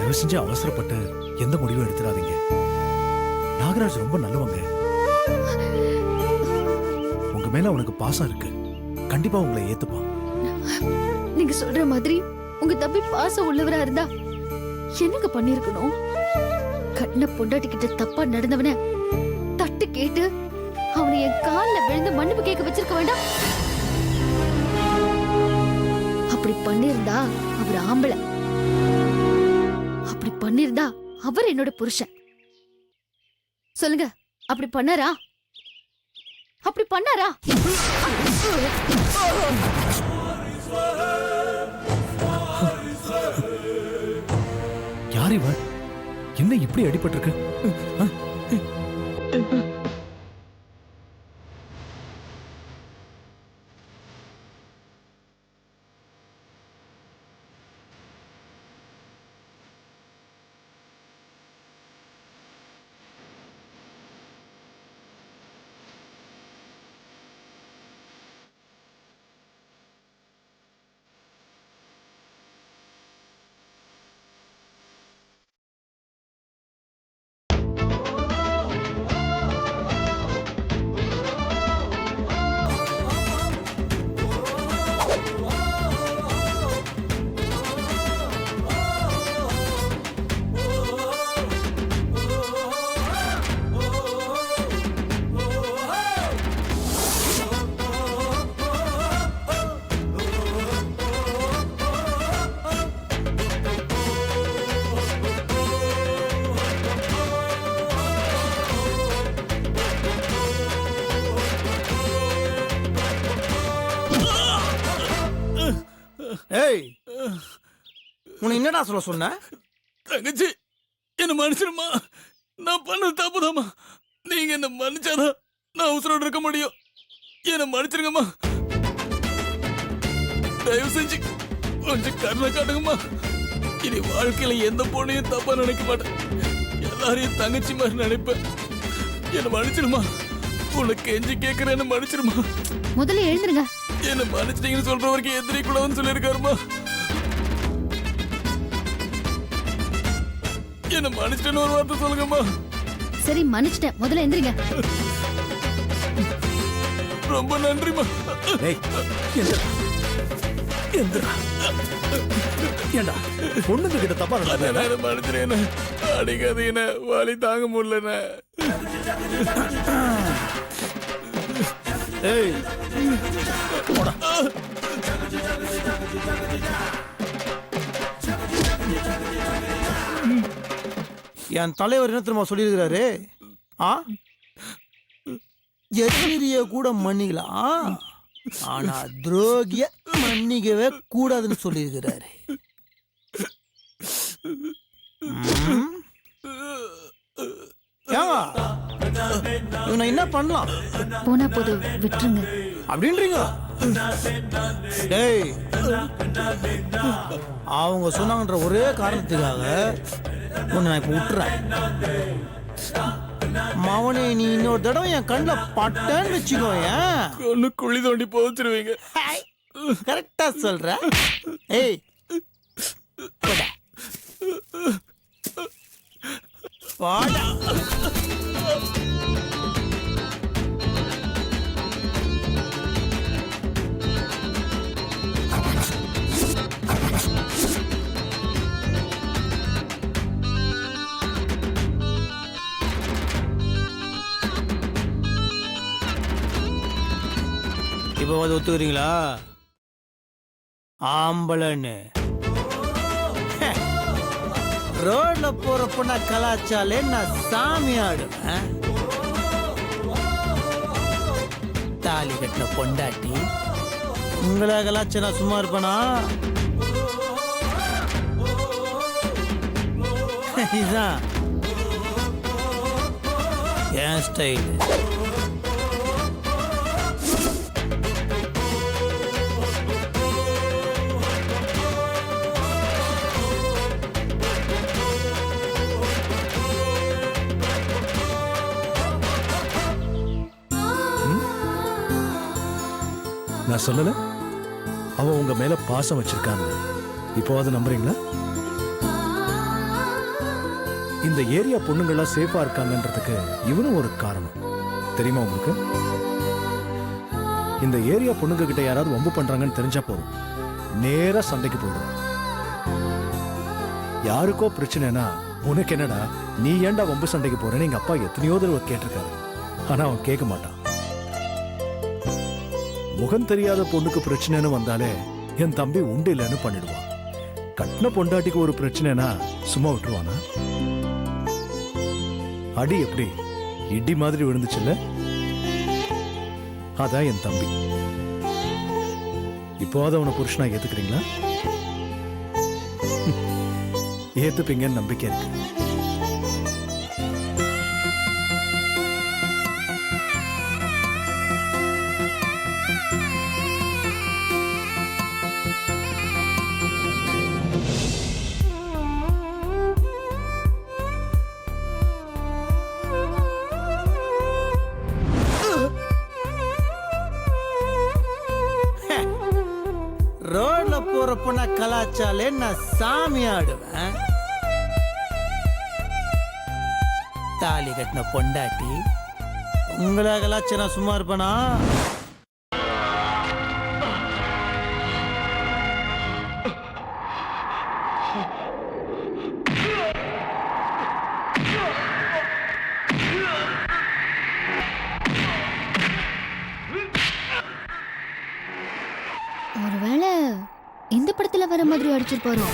தயவு செஞ்சு அவசரப்பட்டு எந்த முடிவும் எடுத்துடாதீங்க. நாகராஜ் ரொம்ப நல்லவங்க. உங்க மேல உனக்கு பாசம் இருக்கு. கண்டிப்பா உங்களை ஏத்துப்பான். நீங்க சொல்ற மாதிரி உங்க தம்பி பாசம் உள்ளவரா இருந்தா என்னங்க பண்ணிருக்கணும்? கண்ண பொண்டாட்டி கிட்ட தப்பா நடந்தவன தட்டு கேட்டு அவனை என் கால்ல விழுந்து மன்னிப்பு கேட்க வச்சிருக்க வேண்டாம். அப்படி பண்ணிருந்தா அவர் ஆம்பளை. அப்படி பண்ணிருந்தா அவர் என்னோட புருஷன். சொல்லுங்க, அப்படி பண்ணாரா? அப்படி பண்ணாரா? யார் இவன்? என்ன இப்படி அடிபட்டிருக்கு? ஏய், உன்னை என்னடா சொல்ல சொன்ன? தங்கச்சி, என்ன மன்னிச்சிருமா. நான் பண்ணது தப்புதாம்மா. நீங்க என்ன மன்னிச்சாதான் நான் உசுரோடு இருக்க முடியும். என்ன மன்னிச்சிருங்கம்மா. தயவு செஞ்சு கொஞ்சம் கருணை காட்டுங்கம்மா. இனி வாழ்க்கையில எந்த பொண்ணையும் தப்பா நினைக்க மாட்டேன். எல்லாரையும் தங்கச்சி மாதிரி நினைப்பேன். என்ன மன்னிச்சிருமா. உனக்கு கெஞ்சி கேட்கிறேன், என்ன மன்னிச்சிருமா. முதல்ல எழுந்துருங்க. என்ன மன்னிச்சிட்டீங்கன்னு சொல்ற வரைக்கும் எதிரி கூடாதுன்னு சொல்லியிருக்காருமா. என்ன மன்னிச்சிட்டேன்னு ஒரு வார்த்தை சொல்லுங்கம்மா. சரி, மன்னிச்சிட்டேன். முதல்ல எந்திரிங்க. ரொம்ப நன்றிமா. ஏண்டா பொண்ணுங்க கிட்ட தப்பா நடந்தா மன்னிச்சிருக்கேன். அடிக்காதீங்க, வலி தாங்க முடியல. ஏய், போடா. என் தலைவர் என்ன தெரியுமா சொல்லியிருக்கிறாரு? எதிரிய கூட மன்னிக்கலாம், ஆனா துரோகிய மன்னிக்கவே கூடாதுன்னு சொல்லியிருக்கிறாரு. இவனை என்ன பண்ணலாம்? போனா போது விட்டுருங்க அப்படின்றீங்க? டேய், அவங்க சொன்னாங்கன்ற ஒரே காரணத்துக்காக உன்னை நான் இப்ப விட்டுறேன். மவனே, நீ இன்னொரு தடவை என் கண்ணில் பட்டேன்னு வச்சுக்கோ. ஒன்னு குழி தோண்டி போச்சிருவீங்க. கரெக்டா சொல்ற. ஏய், வாடா. இப்போ வந்து ஒத்துக்கிறீங்களா? ஆம்பளன்னு ரோட்ல போறப்ப நான் கலாச்சாலே நான் சாமி ஆடுவேன். தாலி கட்டின பொண்டாட்டி உங்களை கலாச்சா நான் சும்மா இருப்பேனா? இதுதான் என் ஸ்டைல். நான் சொல்லல அவ உங்க மேல பாசம் வச்சிருக்கான்னு. இப்போ அதை நம்புறீங்களா? இந்த ஏரியா பொண்ணுங்கெல்லாம் சேஃபா இருக்காங்கன்றதுக்கு இவனும் ஒரு காரணம். தெரியுமா உங்களுக்கு? இந்த ஏரியா பொண்ணுங்க கிட்ட யாராவது வம்பு பண்றாங்கன்னு தெரிஞ்சா போதும், நேரா சண்டைக்கு போயிடும். யாருக்கோ பிரச்சனைனா உனக்கு என்னடா, நீ ஏன்டா வம்பு சண்டைக்கு போறேன்னு எங்க அப்பா எத்தனையோ தடவை கேட்டிருக்காரு. ஆனா அவன் கேட்க மாட்டான். முகம் தெரியாத பொண்ணுக்கு பிரச்சனைன்னு வந்தாலே என் தம்பி உண்டு இல்லைன்னு பண்ணிடுவான். கட்டின பொண்டாட்டிக்கு ஒரு பிரச்சனைனா சும்மா விட்டுருவானா? அடி எப்படி இடி மாதிரி விழுந்துச்சுல்ல, அதான் என் தம்பி. இப்போவாது அவனை புருஷனா ஏத்துக்கிறீங்களா? ஏத்துப்பீங்கன்னு நம்பிக்கை இருக்கு. ரோட்ல போறப்ப நான் கலாச்சாலே நான் சாமி ஆடுவேன். தாலி கட்டின பொண்டாட்டி உங்களை கலாச்சா நான் சும்மா இருப்பேனா? ஒருவேளை இந்த படத்துல வர மாதிரி அடிச்சிருப்பாரோ?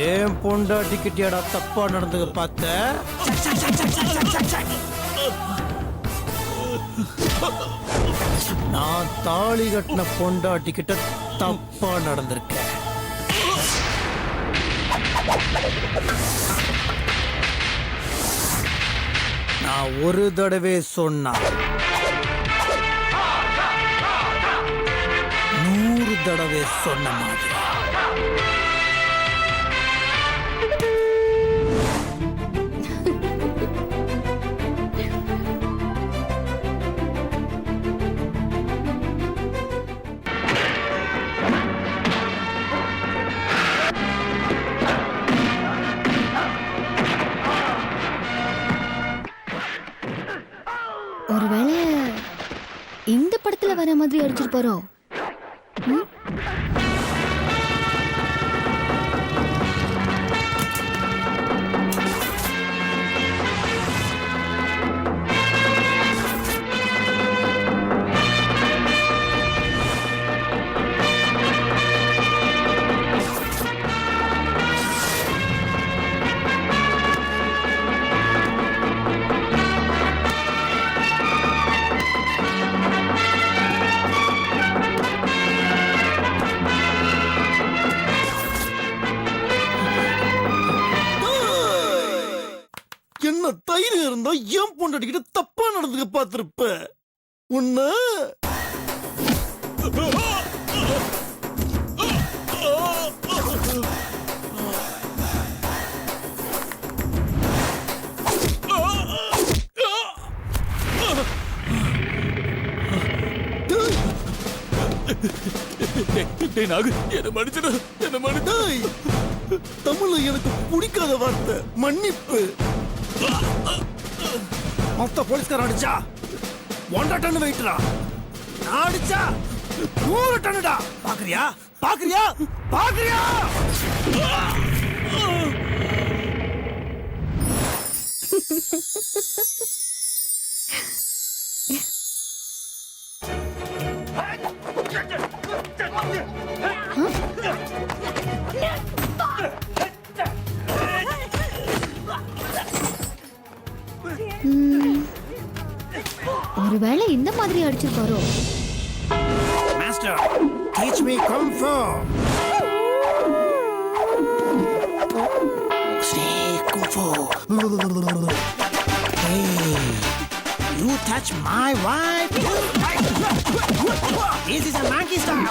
ஏன் பொண்டாட்டி கிட்டியாடா தப்பா நடந்துக்க பார்த்த? நான் தாலி கட்டின பொண்டாட்டி கிட்ட தப்பா நடந்திருக்கேன். நான் ஒரு தடவை சொன்னா 100 தடவை சொன்ன மாதிரி. ஒருவேளை இந்த படத்துல வர மாதிரி அடிச்சிருப்பாரோ? என்ன தைரியம் இருந்தா ஏன் பொண்டாட்டிக்கிட்ட தப்பா நடந்துக்க பார்த்திருப்ப உன்ன. தமிழ்ல எனக்கு பிடிக்காத வார்த்தை மன்னிப்பு. மொத்த போலீஸ்காரன் அடிச்சா 1.5 டன் வெயிட்ரா, நான் அடிச்சா 100 டன்னுடா. பாக்குறியா பாக்குறியா பாக்குறியா? ஒருவேளை இந்த மாதிரி அடிச்சிருப்பாரோ? Master, teach me kung fu. Snake kung fu. Hey, you touch my wife. This is a monkey style.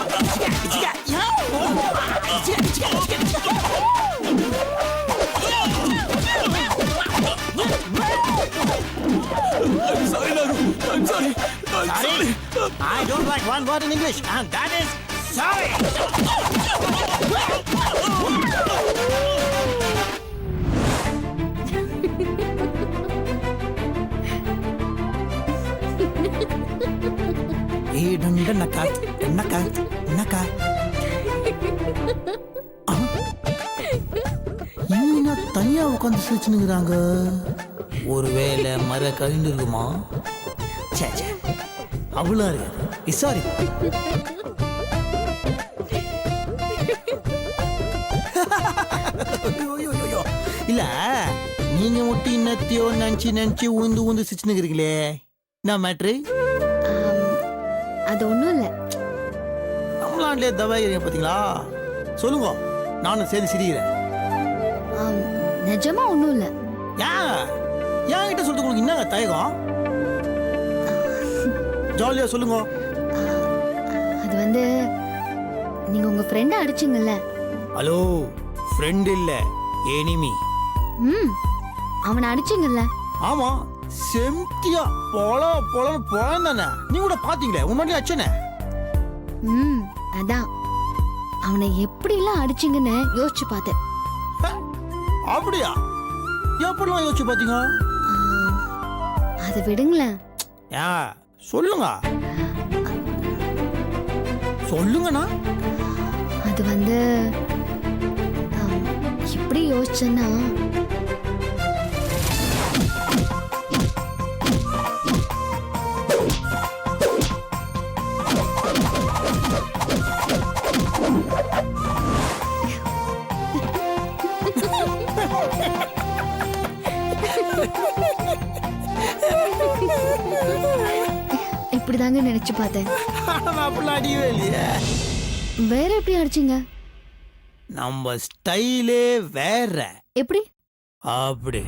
I'm sorry. I don't like one word in English, and that is sorry. ஏய் டண்ட நக்கா நக்கா நக்கா இவங்க தனியா உட்காந்து சிரிச்சுனுங்கிறாங்க. ஒருவேளை மர கழிந்து இருக்குமா? சே சே அவ்வளோ இருக்கு. சாரி. இல்ல நீங்க மட்டும் இன்னத்தையோ நினைச்சு உந்து சிரிச்சுனுங்கிறீங்களே, நான் மேட்ரு அது ஒண்ணும் இல்ல. நம்மளாண்டே தவாயிறீங்க பாத்தீங்களா? சொல்லுங்க, நானும் சேர்ந்து சிரிக்கிறேன். நிஜமா ஒண்ணும் இல்ல. ஏன் கிட்ட சொல்றது உங்களுக்கு என்னங்க தயக்கம்? ஜாலியா சொல்லுங்க. அது வந்து நீங்க உங்க ஃப்ரெண்ட அடிச்சீங்கல்ல. ஹலோ, ஃப்ரெண்ட் இல்ல எனிமி. அவனை அடிச்சீங்கல்ல. ஆமா, செம்தியா பொலன்னு போறானே. நீ கூட பாத்தீங்களே, உன்ன அச்சனே. அதான் அவனை எப்படி எல்லாம் அடிச்சீங்கன்னு யோசிச்சு பார்த்தேன். அப்படியா? எப்படிலாம் யோசிச்சு பாத்தீங்க? அதை விடுங்களேன். சொல்லுங்க சொல்லுங்கண்ணா. அது வந்து எப்படி யோசிச்சேன்னா, இப்படிதாங்க நினைச்சு பார்த்தேன். அடிக்கவே இல்லையே. வேற எப்படி அடிச்சீங்க? நம்ம ஸ்டைலே வேற. எப்படி? அப்படி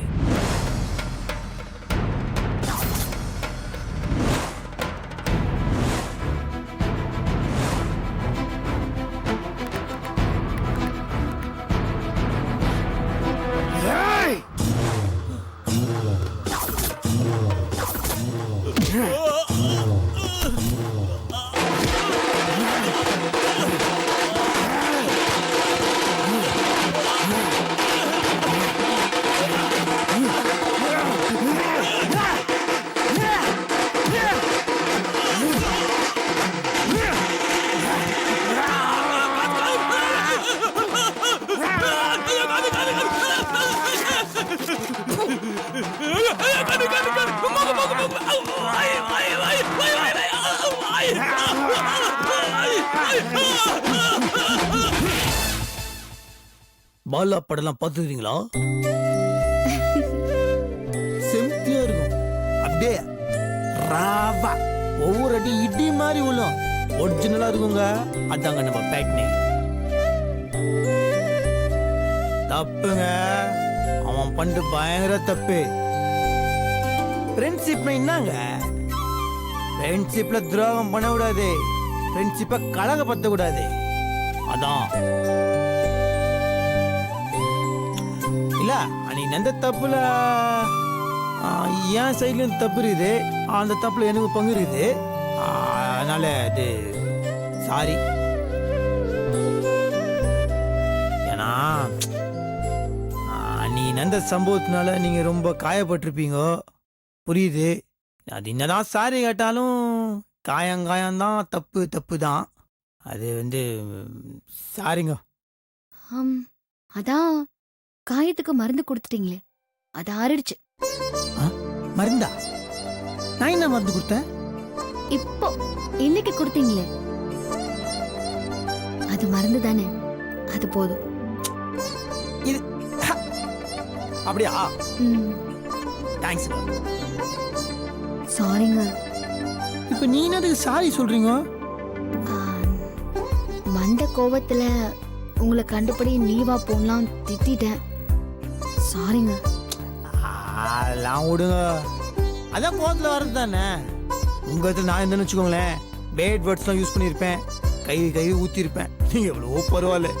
பாலா படம்லாம் பார்த்துருக்கீங்களா? செம்தியா இருக்கும். அப்படியே ராவா ஒவ்வொரு அடி இடி மாதிரி விழும். ஒரிஜினலா இருக்குங்க. அதாங்க நம்ம பேட்னி. தப்புங்க, அவன் பண்ணு பயங்கர தப்பு. ஃப்ரெண்ட்ஷிப் என்னங்க? ஃப்ரெண்ட்ஷிப்ல துரோகம் பண்ண கூடாது, ஃப்ரெண்ட்ஷிப்பை கலகப்படுத்த கூடாது. அதான் இல்ல அன்னைக்கு அந்த தப்புல என் சைட்லயும் தப்பு இருக்குது, அந்த தப்புல எனக்கு பங்கு இருக்குது. அதனால அது சாரி. ஏன்னா நீ நந்த சம்பவத்தினால நீங்க ரொம்ப காயப்பட்டிருப்பீங்க, புரியுது. அது என்னதான் சாரி கேட்டாலும் காயங்காயம்தான், தப்பு தான். அது வந்து சாரிங்க. அதான் காயத்துக்கு மருந்து கொடுத்துட்டீங்களே, அது ஆறிடுச்சு. மருந்தா? நான் என்ன மருந்து கொடுத்தேன்? இப்போ இன்னைக்கு கொடுத்தீங்களே, அது மருந்து தானே, அது போதும். இது அப்படியா? தேங்க்ஸ். சாரிங்க. இப்ப நீ என்னதுக்கு சாரி சொல்றீங்க? வந்த கோவத்துல உங்களை கண்டுபடி லீவா போடலாம் திட்டிட்டேன். சாரிங்க. அதெல்லாம் விடுங்க, அதான் கோவத்துல வர்றது தானே. உங்க இடத்துல நான் என்னன்னு வச்சுக்கோங்களேன், பேட் வேர்ட்ஸ்லாம் யூஸ் பண்ணியிருப்பேன், கை ஊத்திருப்பேன். நீங்க எவ்வளவோ பரவாயில்ல.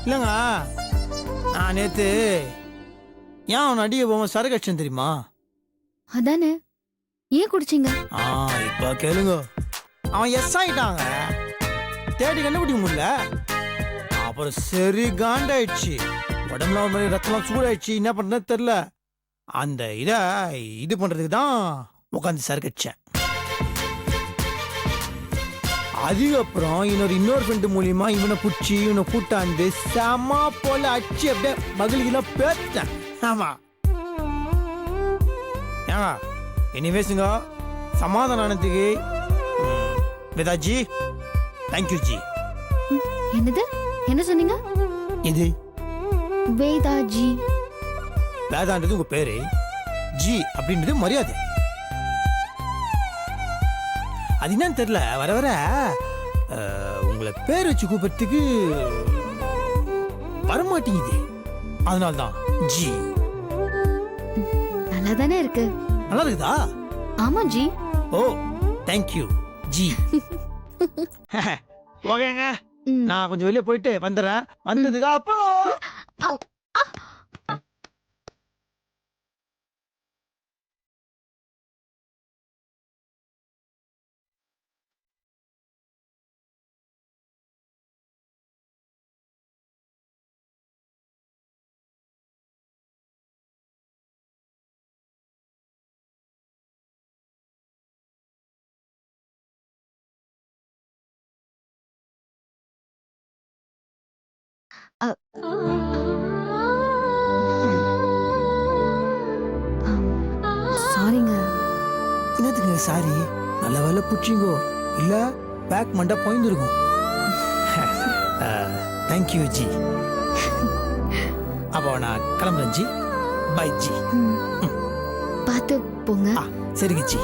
இல்லைங்க, நான் நேத்து ஏன் அவன் அடிக்க போவோம் சரக்கு அடிச்சேன் தெரியுமா? அதானே ஏன் குடிச்சீங்க? இப்ப கேளுங்க. அவன் எஸ் ஆயிட்டாங்க, தேடி கண்டுபிடிக்க முடியல. அப்புறம் சரி காண்டாயிடுச்சு, உடம்புல ஒரு மாதிரி ரத்தம்லாம் சூடாயிடுச்சு. என்ன பண்றதுன்னு தெரியல. அந்த இது பண்றதுக்கு தான் உட்காந்து சரக்கடிச்சேன். அதுக்கப்புறம் இன்னொரு ஃப்ரெண்டு மூலியமா இவனை பிடிச்சி இவனை கூட்டாந்து செம போல அடிச்சு அப்படியே மகளிலாம் பேசிட்டேன். ஆமா ஏங்க எனிவேஸுங்க, சமாதானம் ஆனதுக்கு வேதாஜி தேங்க்யூ ஜி. என்னது? என்ன சொன்னீங்க? இது வேதாஜி. வேதான்றது உங்க பேரு, ஜி அப்படின்றது மரியாதை. அது என்னன்னு தெரியல, வர வர உங்களை பேர் வச்சு கூப்பிடுறதுக்கு வரமாட்டேங்குது. அதனால்தான் ஜி. நல்லா தானே இருக்கு. நல்லா இருக்குதா? ஆமா ஜி. ஓ தேங்க்யூ ஜி. ஓகேங்க, நான் கொஞ்சம் வெளியே போயிட்டு வந்துடுறேன். வந்ததுக்கு அப்புறம் சாரிங்க. என்னதுங்க சாரி? நல்ல வேலை புடிச்சிங்கோ, இல்ல பேக் மண்டா போயிருக்கும். Thank you G. அப்போ நான் கிளம்புறேன் ஜி. By G. பார்த்து போங்க. சரிங்க ஜி.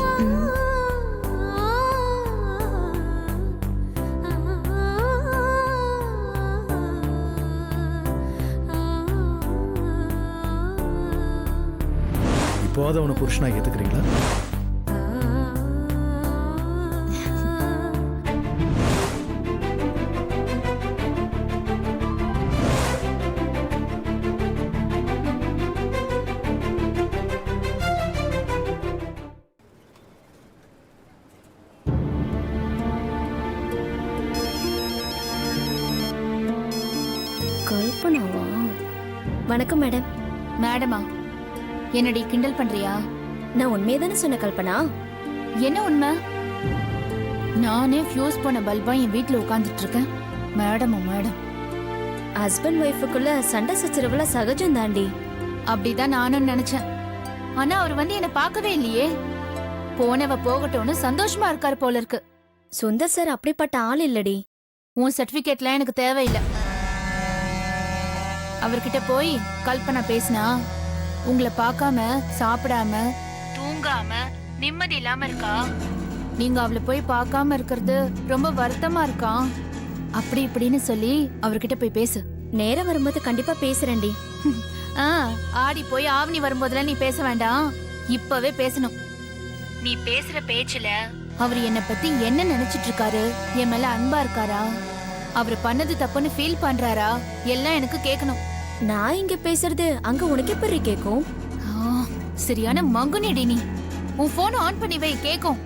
இப்போது அவனை புருஷனா ஏத்துக்கிறீங்களா? கல்பனாவா? வணக்கம் மேடம். மேடமா, என்னடி கிண்டல் பண்றியா? நான் உண்மையை தானே சொன்ன கல்பனா. என்ன உண்மை? நானே ஃபியூஸ் பண்ண பல்பா என் வீட்ல உட்கார்ந்துட்டு இருக்கேன். மேடமா மேடம், ஹஸ்பண்ட் ஒய்ஃபுக்குள்ள சண்டை சச்சரவுல சகஜம் தாண்டி. அப்படிதான் நானும் நினைச்சேன். ஆனா அவர் வந்து என்ன பார்க்கவே இல்லையே. போனவ போகட்டும்னு சந்தோஷமா இருக்காரு போல இருக்கு. சுந்தர் சார் அப்படிப்பட்ட ஆள் இல்லடி. உன் சர்டிபிகேட்லாம் எனக்கு தேவையில்லை. அவர்கிட்ட போய் கல்பனா பேசினா உங்களை பார்க்காம சாப்பிடாம தூங்காம நிம்மதி இல்லாம இருக்கா, நீங்க அவளை போய் பார்க்காம இருக்கிறது ரொம்ப வருத்தமா இருக்கா, அப்படி இப்படின்னு சொல்லி அவர்கிட்ட போய் பேசு. நேரம் வரும்போது கண்டிப்பா பேசுறேன்டி. ஆடி போய் ஆவணி வரும்போதெல்லாம் நீ பேச வேண்டாம், இப்பவே பேசணும். நீ பேசுற பேச்சுல அவர் என்ன பத்தி என்ன நினைச்சிட்டு இருக்காரு, என் மேல அன்பா இருக்காரா, அவர் பண்ணது தப்புன்னு ஃபீல் பண்றாரா, எல்லாம் எனக்கு கேட்கணும். நான் இங்க பேசுறது அங்க உனக்கு எப்படி கேக்கும்? சரியான மங்குனிடி நீ. உன் போன் ஆன் பண்ணி வை, கேக்கும்.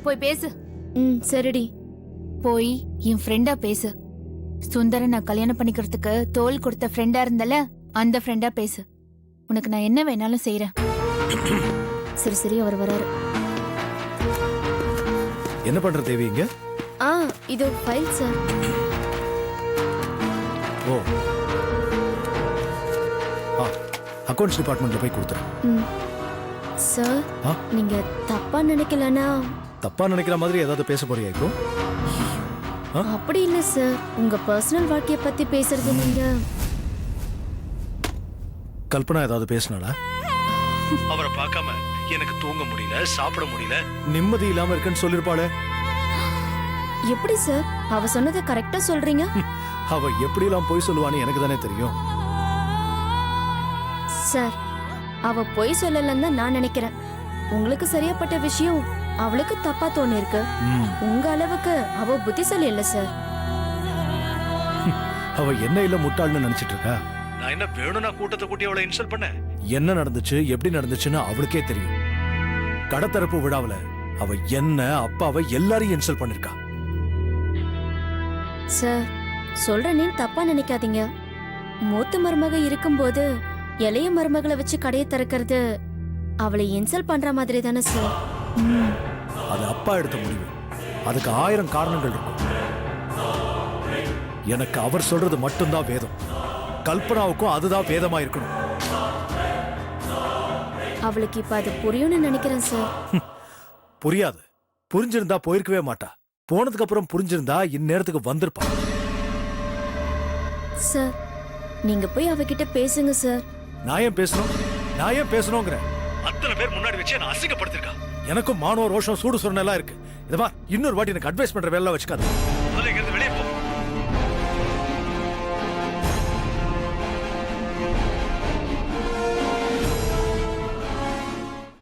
போய் பேசு. சரிடி. போய் என் ஃப்ரெண்டா பேசு. சுந்தர நான் கல்யாணம் பண்ணிக்கிறதுக்கு தோல் கொடுத்த ஃப்ரெண்டா இருந்தல, அந்த ஃப்ரெண்டா பேசு. உனக்கு நான் என்ன வேணாலும் செய்யறேன். சரி அவர் வராரு. என்ன பண்ற தேவி இங்க? இது ஃபைல் சார். ஓ, அக்கவுண்ட்ஸ் டிபார்ட்மெண்ட்ல போய் கொடுத்துறேன். சார், நீங்க தப்பா நினைக்கலனா? தப்பா நினைக்கிற மாதிரி ஏதாவது பேச போறியா இப்போ? அப்படி இல்ல சார், உங்க பர்சனல் வாழ்க்கைய பத்தி பேசுறது. நீங்க கல்பனா ஏதாவது பேசினாளா? அவரை பார்க்காம எனக்கு தூங்க முடியல, சாப்பிட முடியல, நிம்மதி இல்லாம இருக்குன்னு சொல்லிருப்பாளே. எப்படி சார் அவ சொன்னதை கரெக்டா சொல்றீங்க? அவ எப்படி எல்லாம் போய் சொல்லுவான்னு எனக்கு தானே தெரியும். சார், அவ பொய் சொல்லலன்னு தான் நான் நினைக்கிறேன். உங்களுக்கு சரியாப்பட்ட விஷயம் அவளுக்கு தப்பா தோணி இருக்கு. உங்க அளவுக்கு அவ புத்திசாலி இல்ல சார். அவ என்ன இல்ல முட்டாள்னு நினைச்சிட்டு இருக்கா. நான் என்ன வேணும்னா கூட்டத்தை கூட்டி அவளை இன்சல்ட் பண்ண? என்ன நடந்துச்சு, எப்படி நடந்துச்சுன்னு அவளுக்கே தெரியும். கடத்தரப்பு விழாவுல அவ என்ன அப்பாவை எல்லாரையும் இன்சல்ட் பண்ணிருக்கா. சார் சொல்றேன்னு தப்பா நினைக்காதீங்க. மூத்த மருமக இருக்கும்போது இளைய மருமகளை வச்சு கடையை திறக்கிறது அவளை இன்சல்ட் பண்ற மாதிரி தானே சார்? அது அப்பா எடுத்த முடிவு. அதுக்கு 1000 காரணங்கள் இருக்கும். எனக்கு அவர் சொல்றது மட்டும்தான் வேதம். கல்பனாவுக்கும் அதுதான் வேதமா இருக்கணும். அவளுக்கு இப்ப அது புரியும்னு நினைக்கிறேன் சார். புரியாது. புரிஞ்சிருந்தா போயிருக்கவே மாட்டா. போனதுக்கு அப்புறம் புரிஞ்சிருந்தா இந்நேரத்துக்கு வந்திருப்பா. சார் நீங்க போய் அவகிட்ட பேசுங்க சார். நான் ஏன் பேசணுங்கிற அத்தனை பேர் முன்னாடி வச்சு என்ன அசிங்கப்படுத்திருக்கா. எனக்கும் மானோ ரோஷம் சூடு சொன்னெல்லாம் இருக்கு. இதுவா இன்னொரு வாட்டி எனக்கு அட்வைஸ் பண்ற வேலை வச்சுக்காது.